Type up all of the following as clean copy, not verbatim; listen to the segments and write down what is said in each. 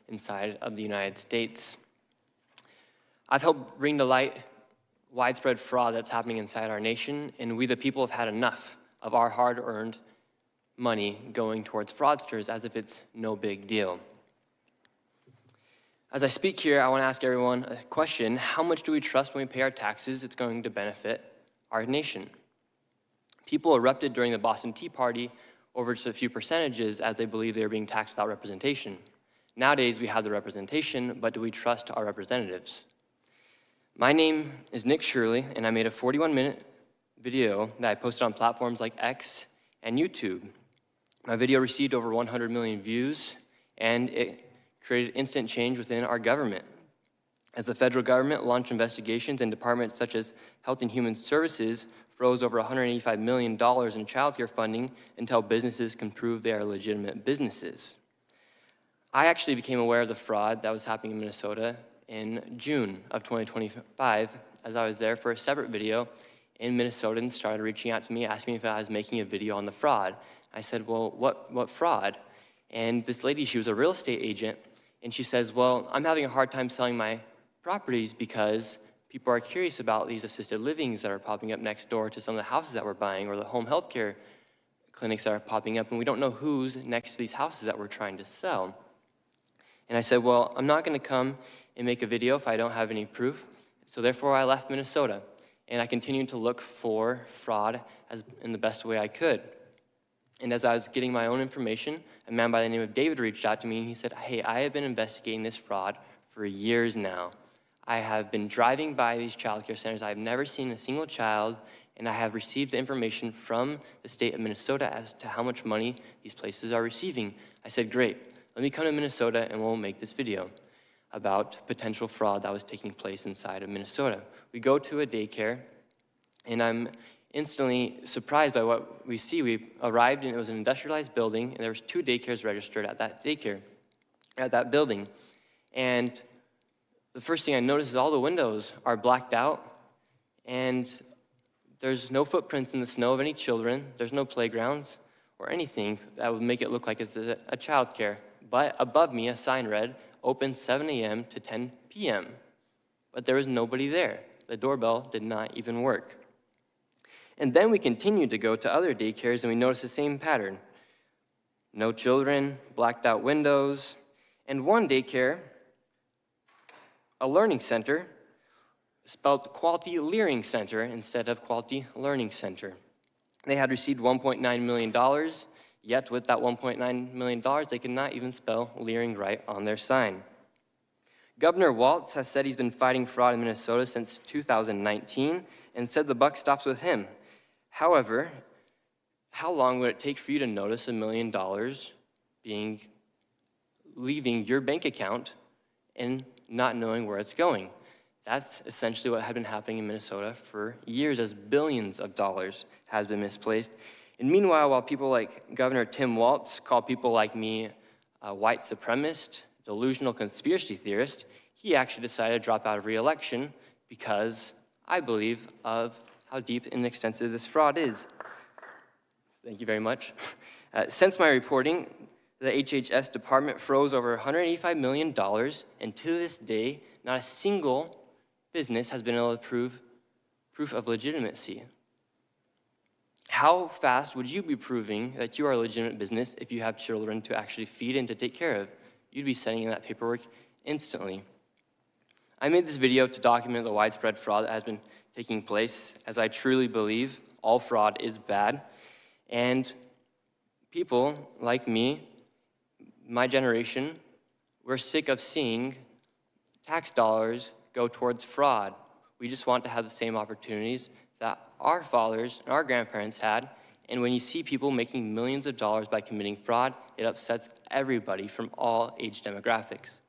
inside of the United States. I've helped bring to light widespread fraud that's happening inside our nation, and we the people have had enough of our hard-earned money going towards fraudsters as if it's no big deal. As I speak here, I want to ask everyone a question. How much do we trust when we pay our taxes it's going to benefit our nation? People erupted during the Boston Tea Party over just a few percentages as they believed they were being taxed without representation. Nowadays, we have the representation, but do we trust our representatives? My name is Nick Shirley, and I made a 41-minute video that I posted on platforms like X and YouTube. My video received over 100 million views, and it created instant change within our government. As the federal government launched investigations and departments such as Health and Human Services froze over $185 million in child care funding until businesses can prove they are legitimate businesses. I actually became aware of the fraud that was happening in Minnesota in June of 2025 as I was there for a separate video, and Minnesotans started reaching out to me asking me if I was making a video on the fraud. I said, well, what fraud? And this lady, she was a real estate agent, and she says, well, I'm having a hard time selling my properties because people are curious about these assisted livings that are popping up next door to some of the houses that we're buying, or the home health care clinics that are popping up, and we don't know who's next to these houses that we're trying to sell. And I said, well, I'm not going to come and make a video if I don't have any proof. So therefore, I left Minnesota, and I continued to look for fraud in the best way I could. And as I was getting my own information, a man by the name of David reached out to me, and he said, hey, I have been investigating this fraud for years now. I have been driving by these child care centers. I have never seen a single child, and I have received the information from the state of Minnesota as to how much money these places are receiving. I said, great, let me come to Minnesota and we'll make this video about potential fraud that was taking place inside of Minnesota. We go to a daycare, and I'm instantly surprised by what we see. We arrived, and it was an industrialized building, and there was 2 daycares registered at that building. And the first thing I noticed is all the windows are blacked out, and there's no footprints in the snow of any children. There's no playgrounds or anything that would make it look like it's a child care. But above me, a sign read, open 7 a.m. to 10 p.m. But there was nobody there. The doorbell did not even work. And then we continued to go to other daycares, and we noticed the same pattern. No children, blacked out windows, and one daycare, a learning center, spelled Quality Learning Center instead of Quality Learning Center. They had received $1.9 million, yet with that $1.9 million, they could not even spell Leering right on their sign. Governor Walz has said he's been fighting fraud in Minnesota since 2019 and said the buck stops with him. However, how long would it take for you to notice $1 million leaving your bank account and not knowing where it's going? That's essentially what had been happening in Minnesota for years, as billions of dollars has been misplaced. And meanwhile, while people like Governor Tim Walz call people like me a white supremacist, delusional conspiracy theorist, he actually decided to drop out of re-election because I believe of how deep and extensive this fraud is. Thank you very much. Since my reporting, the HHS department froze over $185 million, and to this day, not a single business has been able to prove proof of legitimacy. How fast would you be proving that you are a legitimate business if you have children to actually feed and to take care of? You'd be sending in that paperwork instantly. I made this video to document the widespread fraud that has been taking place, as I truly believe all fraud is bad. And people like me, my generation, we're sick of seeing tax dollars go towards fraud. We just want to have the same opportunities that our fathers and our grandparents had. And when you see people making millions of dollars by committing fraud, it upsets everybody from all age demographics.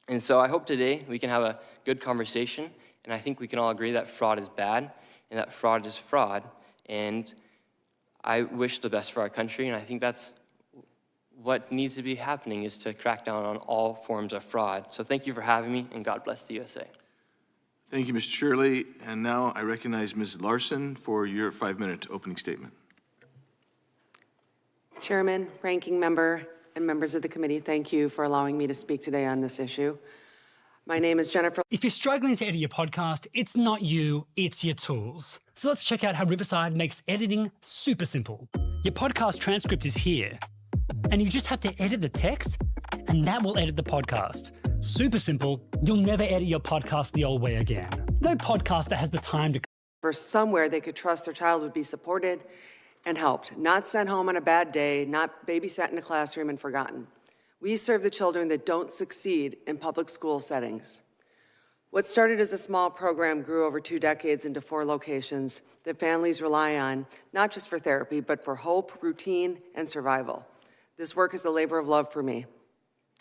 And so I hope today we can have a good conversation, and I think we can all agree that fraud is bad and that fraud is fraud. And I wish the best for our country, and I think that's what needs to be happening, is to crack down on all forms of fraud. So thank you for having me, and God bless the USA. Thank you, Mr. Shirley. And now I recognize Ms. Larson for your 5-minute opening statement. Chairman, Ranking Member, and members of the committee, thank you for allowing me to speak today on this issue. My name is Jennifer. If you're struggling to edit your podcast, it's not you, it's your tools. So let's check out how Riverside makes editing super simple. Your podcast transcript is here, and you just have to edit the text, and that will edit the podcast. Super simple. You'll never edit your podcast the old way again. No podcaster has the time to... For somewhere they could trust their child would be supported and helped, not sent home on a bad day, not babysat in a classroom and forgotten. We serve the children that don't succeed in public school settings. What started as a small program grew over 2 decades into 4 locations that families rely on, not just for therapy, but for hope, routine, and survival. This work is a labor of love for me.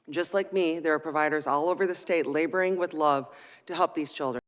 Just like me, there are providers all over the state laboring with love to help these children.